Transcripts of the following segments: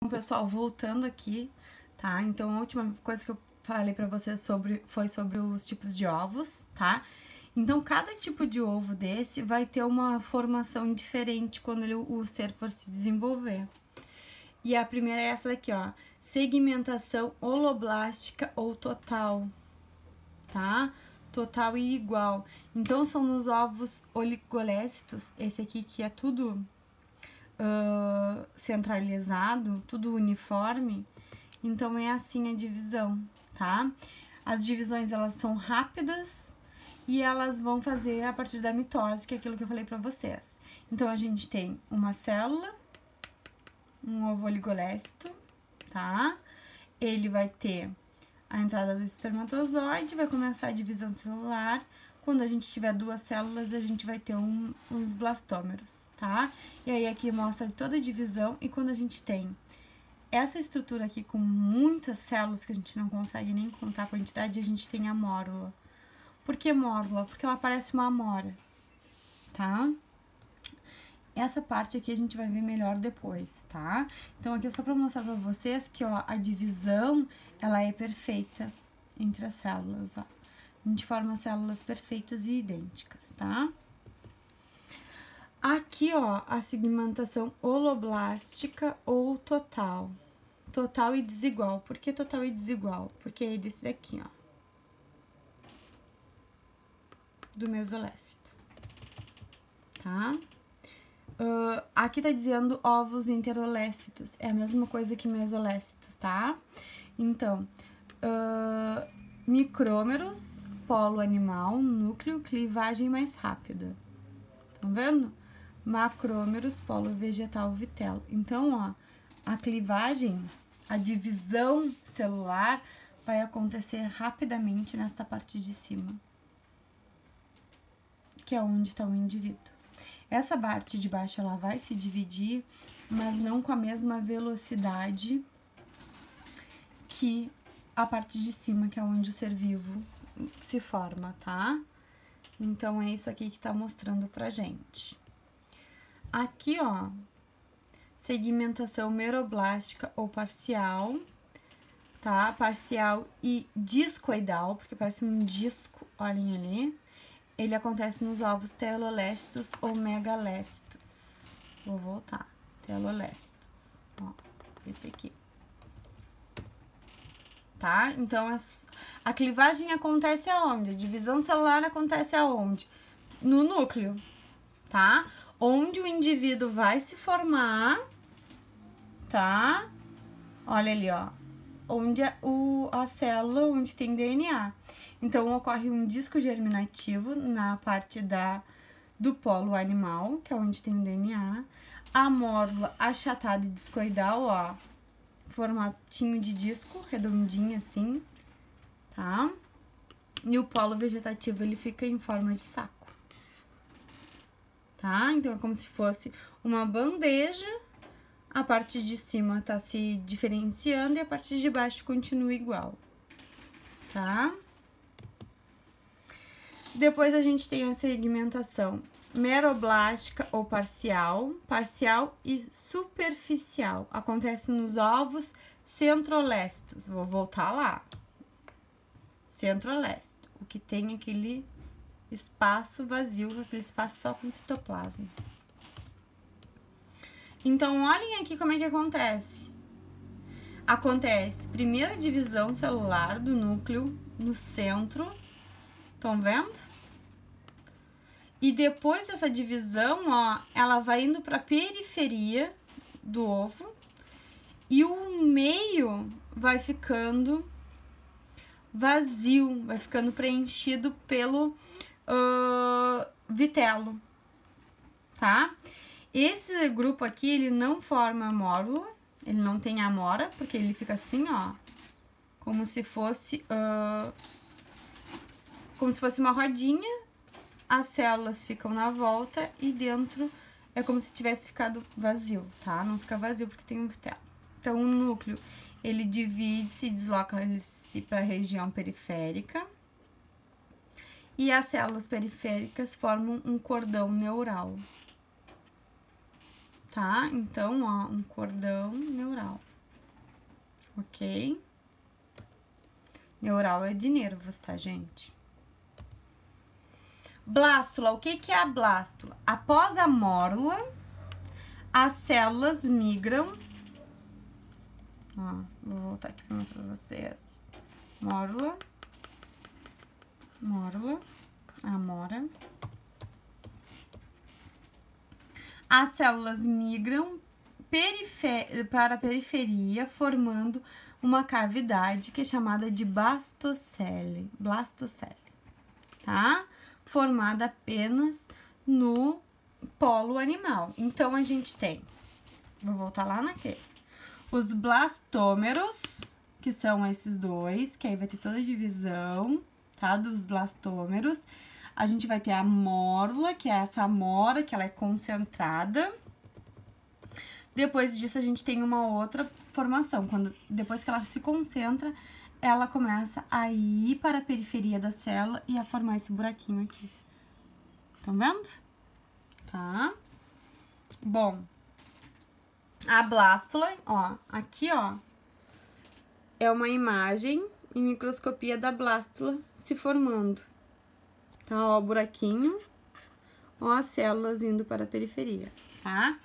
Pessoal, voltando aqui, tá? Então, a última coisa que eu falei pra vocês foi sobre os tipos de ovos, tá? Então, cada tipo de ovo desse vai ter uma formação diferente quando o ser for se desenvolver. E a primeira é essa daqui, ó. Segmentação holoblástica ou total, tá? Total e igual. Então, são nos ovos oligolécitos, esse aqui que é tudo centralizado, tudo uniforme. Então, é assim a divisão, tá? As divisões, elas são rápidas e elas vão fazer a partir da mitose, que é aquilo que eu falei pra vocês. Então, a gente tem uma célula, um ovo oligolécito, tá? Ele vai ter a entrada do espermatozoide, vai começar a divisão celular. Quando a gente tiver duas células, a gente vai ter uns blastômeros, tá? E aí aqui mostra toda a divisão, e quando a gente tem essa estrutura aqui com muitas células que a gente não consegue nem contar a quantidade, a gente tem a mórula. Por que mórula? Porque ela parece uma amora, tá? Essa parte aqui a gente vai ver melhor depois, tá? Então, aqui é só pra mostrar pra vocês que, ó, a divisão, ela é perfeita entre as células, ó. A gente forma células perfeitas e idênticas, tá? Aqui, ó, a segmentação holoblástica ou total. Total e desigual. Por que total e desigual? Porque é desse daqui, ó. Do mesolécito, tá? Aqui tá dizendo ovos interolécitos. É a mesma coisa que mesolécitos, tá? Então, micrômeros, polo animal, núcleo, clivagem mais rápida. Estão vendo? Macrômeros, polo vegetal, vitelo. Então, ó, a clivagem, a divisão celular vai acontecer rapidamente nesta parte de cima, que é onde está o indivíduo. Essa parte de baixo, ela vai se dividir, mas não com a mesma velocidade que a parte de cima, que é onde o ser vivo se forma, tá? Então, é isso aqui que tá mostrando pra gente. Aqui, ó, segmentação meroblástica ou parcial, tá? Parcial e discoidal, porque parece um disco, olhem ali. Ele acontece nos ovos telolécitos ou megalécitos. Vou voltar. Telolécitos. Ó, esse aqui. Tá? Então, a clivagem acontece aonde? A divisão celular acontece aonde? No núcleo, tá? Onde o indivíduo vai se formar, tá? Olha ali, ó. Onde a célula, onde tem DNA. Então, ocorre um disco germinativo na parte do polo animal, que é onde tem o DNA. A mórula achatada e discoidal, ó, formatinho de disco, redondinho assim, tá? E o polo vegetativo, ele fica em forma de saco, tá? Então, é como se fosse uma bandeja, a parte de cima tá se diferenciando e a parte de baixo continua igual, tá? Depois a gente tem a segmentação meroblástica ou parcial, parcial e superficial. Acontece nos ovos centrolécitos. Vou voltar lá. Centrolécito, o que tem aquele espaço vazio, aquele espaço só com citoplasma. Então, olhem aqui como é que acontece. Acontece primeiro a divisão celular do núcleo no centro. Estão vendo? E depois dessa divisão, ó, ela vai indo para a periferia do ovo e o meio vai ficando vazio, vai ficando preenchido pelo vitelo, tá? Esse grupo aqui, ele não forma mórula, ele não tem amora, porque ele fica assim, ó, como se fosse uma rodinha, as células ficam na volta e dentro é como se tivesse ficado vazio, tá? Não fica vazio porque tem um vitelo. Então, o núcleo, ele divide-se, desloca-se para a região periférica e as células periféricas formam um cordão neural, tá? Então, ó, um cordão neural. ok? Neural é de nervos, tá, gente? Blástula, o que que é a blástula? Após a mórula, as células migram. Ó, vou voltar aqui pra mostrar pra vocês. Mórula, amora. As células migram para a periferia, formando uma cavidade que é chamada de blastocele, tá? Formada apenas no polo animal. Então, a gente tem, vou voltar lá naquele, os blastômeros, que são esses dois, que aí vai ter toda a divisão, tá? Dos blastômeros. A gente vai ter a mórula, que é essa amora, que ela é concentrada. Depois disso, a gente tem uma outra formação. Depois que ela se concentra, ela começa a ir para a periferia da célula e a formar esse buraquinho aqui. Estão vendo? Tá? Bom, a blástula, ó, aqui, ó, é uma imagem em microscopia da blástula se formando. Tá, ó, o buraquinho, ó, as células indo para a periferia, tá?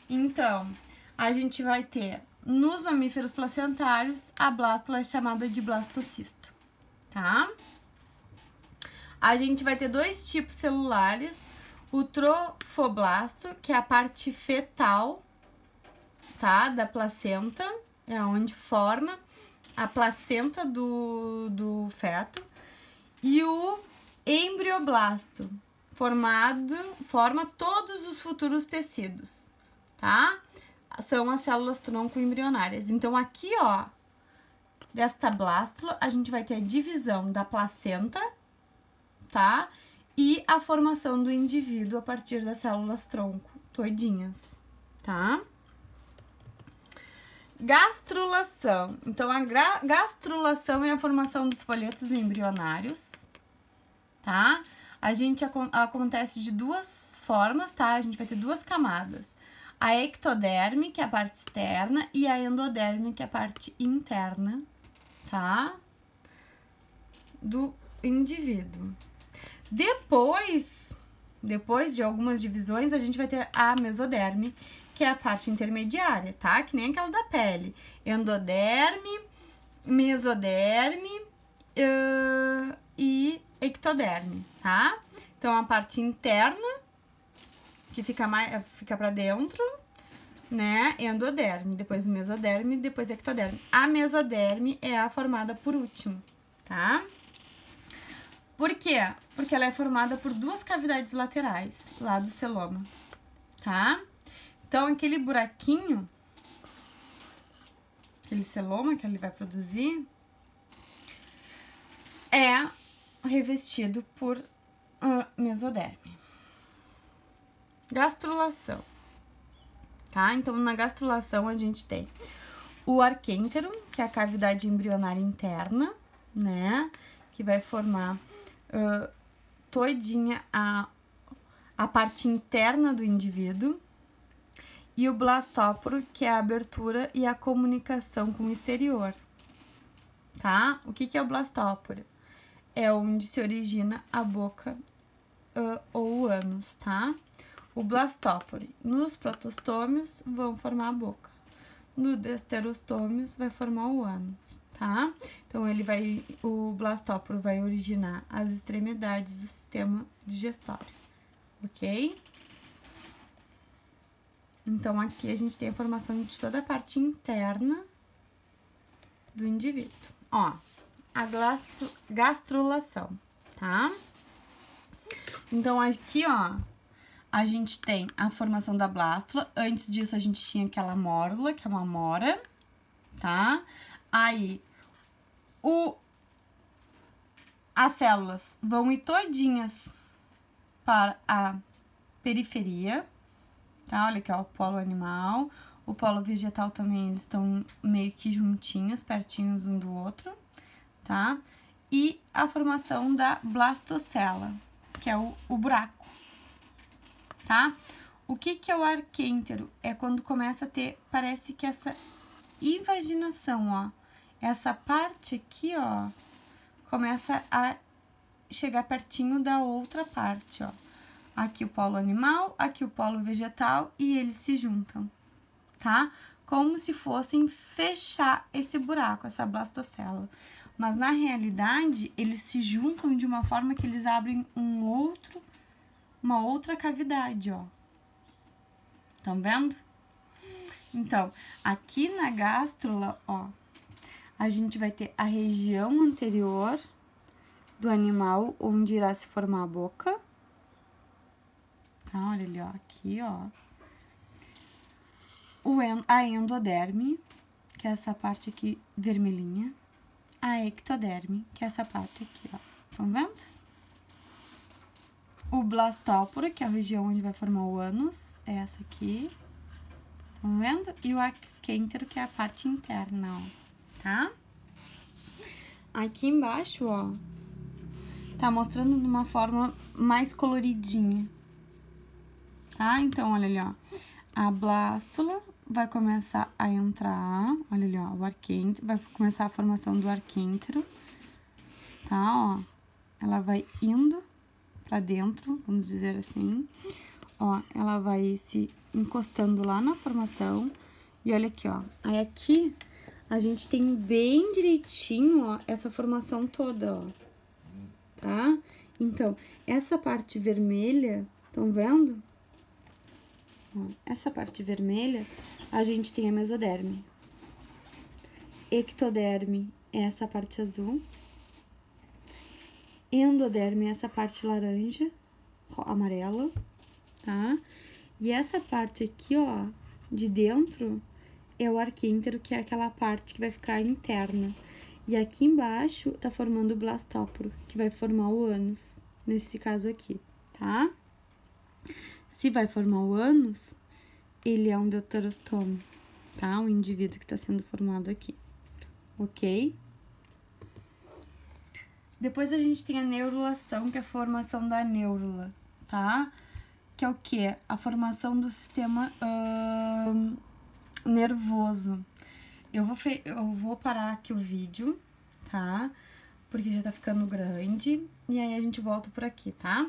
Então, a gente vai ter, nos mamíferos placentários, a blástula é chamada de blastocisto, tá? A gente vai ter dois tipos celulares, o trofoblasto, que é a parte fetal, tá, da placenta, é onde forma a placenta do feto, e o embrioblasto, forma todos os futuros tecidos, tá? São as células tronco embrionárias. Então, aqui, ó, desta blástula, a gente vai ter a divisão da placenta, tá? E a formação do indivíduo a partir das células tronco todinhas, tá? Gastrulação. Então, a gastrulação é a formação dos folhetos embrionários, tá? Acontece de duas formas, tá? A gente vai ter duas camadas. A ectoderme, que é a parte externa, e a endoderme, que é a parte interna, tá? Do indivíduo. Depois de algumas divisões, a gente vai ter a mesoderme, que é a parte intermediária, tá? Que nem aquela da pele. Endoderme, mesoderme e ectoderme, tá? Então, a parte interna, que fica pra dentro, né? Endoderme, depois mesoderme, depois ectoderme. A mesoderme é a formada por último, tá? Por quê? Porque ela é formada por duas cavidades laterais, lá do celoma, tá? Então, aquele buraquinho, aquele celoma que ele vai produzir, é revestido por mesoderme. Gastrulação, tá? Então, na gastrulação, a gente tem o arquêntero, que é a cavidade embrionária interna, né? Que vai formar todinha a parte interna do indivíduo. E o blastóporo, que é a abertura e a comunicação com o exterior, tá? O que é o blastóporo? É onde se origina a boca ou o ânus, tá? O blastóporo, nos protostômios, vão formar a boca. No deuterostômios, vai formar o ânus, tá? Então, o blastóporo vai originar as extremidades do sistema digestório, ok? Então, aqui a gente tem a formação de toda a parte interna do indivíduo. Ó, a gastrulação, tá? Então, aqui, ó, a gente tem a formação da blástula. Antes disso, a gente tinha aquela mórula, que é uma amora, tá? Aí, as células vão ir todinhas para a periferia, tá? Olha aqui, ó, o polo animal, o polo vegetal também, eles estão meio que juntinhos, pertinhos um do outro, tá? E a formação da blastocela, que é o buraco, tá? O que é o arquêntero? É quando começa a ter, parece que essa invaginação, ó, essa parte aqui, ó, começa a chegar pertinho da outra parte, ó. Aqui o polo animal, aqui o polo vegetal e eles se juntam, tá? Como se fossem fechar esse buraco, essa blastocélula. Mas na realidade, eles se juntam de uma forma que eles abrem uma outra cavidade, ó. Estão vendo? Então, aqui na gástrula, ó, a gente vai ter a região anterior do animal, onde irá se formar a boca. Tá, olha ali, ó, aqui, ó. A endoderme, que é essa parte aqui vermelhinha. A ectoderme, que é essa parte aqui, ó. Estão vendo? O blastóporo, que é a região onde vai formar o ânus, é essa aqui. Estão vendo? E o aquêntero, que é a parte interna, ó. Tá? Aqui embaixo, ó, tá mostrando de uma forma mais coloridinha. Tá? Então, olha ali, ó. A blástula vai começar a entrar, olha ali, ó, o arquêntero, vai começar a formação do arquêntero, tá, ó. Ela vai indo pra dentro, vamos dizer assim. Ó, ela vai se encostando lá na formação. E olha aqui, ó. Aí aqui a gente tem bem direitinho, ó, essa formação toda, ó. Tá? Então, essa parte vermelha, estão vendo? Ó, essa parte vermelha, a gente tem a mesoderme. Ectoderme é essa parte azul. Endoderme é essa parte laranja, amarela, tá? E essa parte aqui, ó, de dentro, é o arquêntero, que é aquela parte que vai ficar interna. E aqui embaixo tá formando o blastóporo, que vai formar o ânus, nesse caso aqui, tá? Se vai formar o ânus, ele é um deuterostomo, tá? O indivíduo que tá sendo formado aqui, ok? Depois a gente tem a neurulação, que é a formação da neurula, tá? Que é o quê? A formação do sistema nervoso. Eu vou parar aqui o vídeo, tá? Porque já tá ficando grande. E aí a gente volta por aqui, tá?